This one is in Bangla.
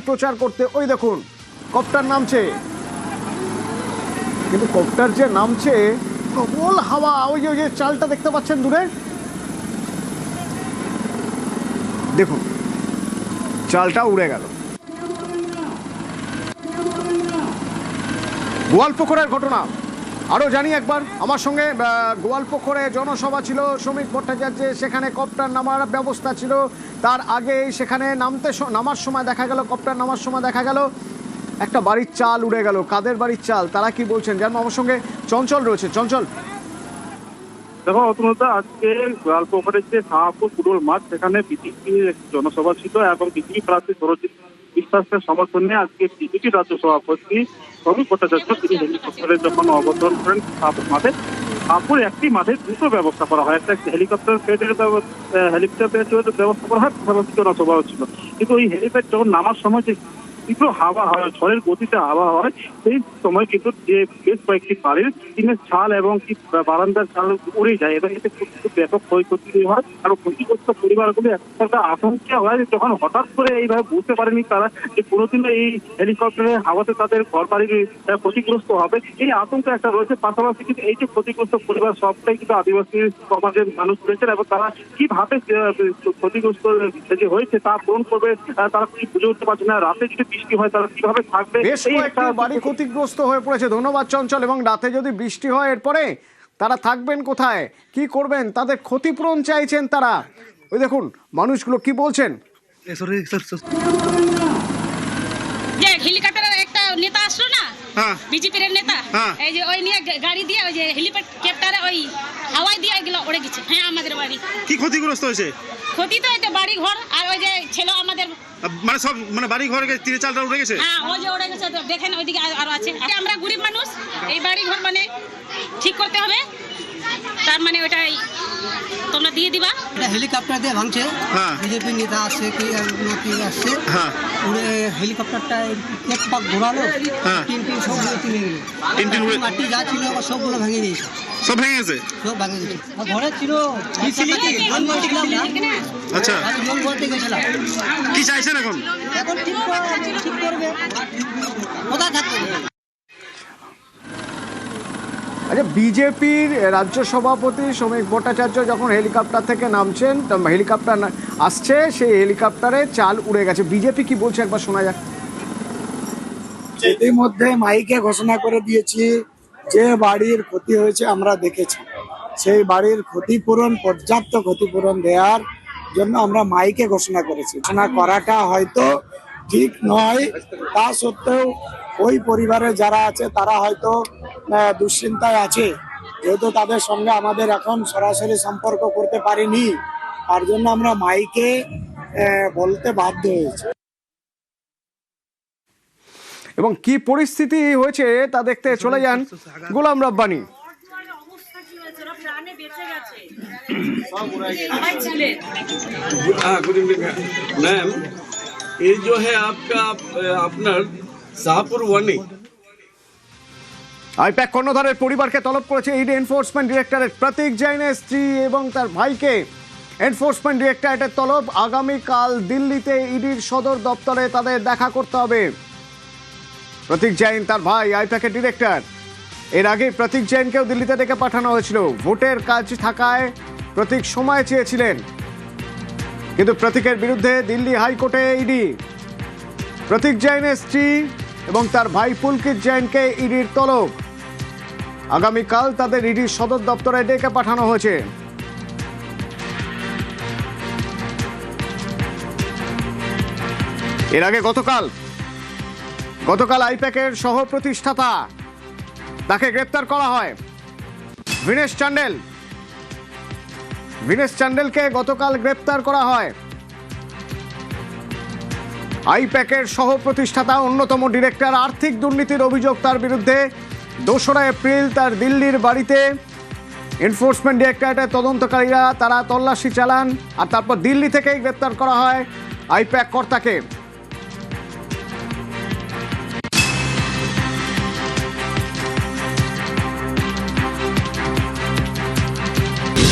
প্রচার করতে। ওই দেখুন কপ্টার নামছে, কিন্তু কপ্টার যে নামছে প্রবল হাওয়া, ওই যে চালটা দেখতে পাচ্ছেন দূরে, দেখুন চালটা উড়ে গেল। গোয়ালপুকুরের ঘটনা আরও জানি একবার। আমার সঙ্গে গোয়ালপুকুরে জনসভা ছিল শ্রমিক ভট্টাচার্যের, সেখানে কপ্টার নামার ব্যবস্থা ছিল। তার আগেই সেখানে নামার সময় দেখা গেল, কপ্টার নামার সময় দেখা গেল একটা বাড়ির চাল উড়ে গেল। কাদের বাড়ির চাল, তারা কি বলছেন জানবো। আমার সঙ্গে চঞ্চল রয়েছে। চঞ্চল, দেখো অতনুদা, আজকে গোয়ালপুকুরের যে শাহপুর ফুটবল মাঠ, সেখানে বিজেপির জনসভা ছিল এবং বিজেপি প্রার্থী সরজিৎ বিশ্বাসের সমর্থনে আজকে বিজেপি রাজ্য সভাপতি শ্রমিক ভট্টাচার্য তিনি হেলিকপ্টারে যখন অবতরণ করেন শাহপুর মাঠে, শাহপুর একটি মাঠে দুটো ব্যবস্থা করা হয়, একটা হেলিকপ্টার প্যাডের ব্যবস্থা করা হয়, পাশাপাশি জনসভা ছিল। কিন্তু ওই হেলিপ্যাড যখন নামার সময় যে তীব্র হাওয়া হয়, ঝড়ের গতিতে হাওয়া হয়, সেই সময় কিন্তু যে বেশ কয়েকটি বাড়ির টিনের ছাল এবং কি বারান্দার চাল উড়ে যায় এবং এতে খুব ব্যাপক ক্ষয়ক্ষতি হয়। আর ক্ষতিগ্রস্ত পরিবারগুলি একটা আশঙ্কা হয় যখন হঠাৎ করে এইভাবে বুঝতে পারেনি তারা যে কোনোদিনও এই হেলিকপ্টারের হাওয়াতে তাদের ঘর বাড়ির ক্ষতিগ্রস্ত হবে, এই আশঙ্কা একটা রয়েছে। পাশাপাশি কিন্তু এই যে ক্ষতিগ্রস্ত পরিবার সবটাই কিন্তু আদিবাসী সমাজের মানুষ রয়েছেন এবং তারা কিভাবে ক্ষতিগ্রস্ত যে হয়েছে তা পূরণ করবে, তারা কি বুঝে উঠতে পারছে না। রাতে যদি বৃষ্টি হয় তারা কিভাবে থাকবে, বেশ কয়েকটা বাড়ি ক্ষতিগ্রস্ত হয়ে পড়েছে। ধন্যবাদ চঞ্চল। এবং রাতে যদি বৃষ্টি হয় এরপরে তারা থাকবেন কোথায়, কি করবেন, তাদের ক্ষতিপূরণ চাইছেন তারা। ওই দেখুন মানুষগুলো কি বলছেন। হেলিকপ্টারের একটা নেতা আসলো না, বিজেপির নেতা, এই যে ওই নিয়ে গাড়ি দিয়ে ওই যে হেলিকপ্টারে ওই হাওয়াই দিয়ে এগুলো উড়ে গেছে। হ্যাঁ, আমাদের বাড়ি কি ক্ষতিগ্রস্ত হয়েছে? ক্ষতি তো এটা বাড়ি ঘর আর ওই যে ছিল আমাদের, মানে সব মানে বাড়ি ঘর তীরে চালটা উড়ে গেছে। হ্যাঁ, ওই যে উড়ে গেছে, দেখেন ওইদিকে আরো আছে। আমরা গরিব মানুষ, এই বাড়ি ঘর মানে ঠিক করতে হবে, তার মানে ওইটাই তোমরা দিয়ে দিবা। এটা হেলিকপ্টার দিয়ে ভাঙছে, বিজেপি নেতা আসছে কি আসছে, উড়ে হেলিকপ্টারটা এক পাক ঘোরালো, টিন সবগুলো তুলে গেল, মাটি যা ছিল সবগুলো ভেঙে দিয়েছে। সব ভেঙে গেছে, সব ভেঙে গেছে। ঘরে ছিল, আচ্ছা লোন বলতে গেছিলাম। কি চাইছেন এখন? এখন ঠিক করবে, কোথায় থাকবে। আচ্ছা, বিজেপির রাজ্য সভাপতি শ্রমিক ভট্টাচার্য যখন হেলিকপ্টার থেকে নামছেন, হেলিকপ্টার আসছে, সেই হেলিকপ্টারে চাল উড়ে গেছে। বিজেপি কি বলছে একবার শোনা যাক। ইতিমধ্যে মাইকে ঘোষণা করে দিয়েছি যে বাড়ির ক্ষতি হয়েছে আমরা দেখেছি, সেই বাড়ির ক্ষতিপূরণ, পর্যাপ্ত ক্ষতিপূরণ দেওয়ার জন্য আমরা মাইকে ঘোষণা করেছি। ঘোষণা করাটা হয়তো ঠিক নয়, তা সত্ত্বেও ওই পরিবারে যারা আছে তারা হয়তো দুশ্চিন্তায় আছে, যেহেতু তাদের সঙ্গে আমাদের এখন সরাসরি সম্পর্ক করতে পারিনি, তার জন্য আমরা মাইকে বলতে বাধ্য হয়েছি। এবং কি পরিস্থিতি হয়েছে তা দেখতে চলে যান Golam Rabbani. Good evening ma'am, ये जो है आपका अपना शाहपुर वानी আইপ্যাক কর্ণধারের পরিবারকে তলব করেছে ইডি এনফোর্সমেন্ট ডিরেক্টরেট। প্রতীক জৈনের স্ত্রী এবং তার ভাইকে এনফোর্সমেন্ট ডিরেক্টরেটের তলব। আগামীকাল দিল্লিতে ইডির সদর দপ্তরে তাদের দেখা করতে হবে। প্রতীক জৈন, তার ভাই, আইপ্যাকের ডিরেক্টর। এর আগে প্রতীক জৈনকেও দিল্লিতে ডেকে পাঠানো হয়েছিল। ভোটের কাজ থাকায় প্রতীক সময় চেয়েছিলেন, কিন্তু প্রতীকের বিরুদ্ধে দিল্লি হাইকোর্টে ইডি। প্রতীক জৈনের স্ত্রী এবং তার ভাই পুলকিত জৈনকে ইডির তলব। আগামীকাল তাদের ইডির সদর দপ্তরে ডেকে পাঠানো হয়েছে। এর আগে গতকাল আইপ্যাকের সহ প্রতিষ্ঠাতা, তাকে গ্রেপ্তার করা হয়। ভিনেশ চান্ডেলকে গতকাল গ্রেপ্তার করা হয়। আইপ্যাকের সহ প্রতিষ্ঠাতা, অন্যতম ডিরেক্টর। আর্থিক দুর্নীতির অভিযোগ তার বিরুদ্ধে। 2রা এপ্রিল তার দিল্লির বাড়িতে এনফোর্সমেন্ট ডিরেক্টরেটের তদন্তকারীরা তারা তল্লাশি চালান, আর তারপর দিল্লি থেকেই গ্রেপ্তার করা হয় আইপ্যাক কর্তাকে।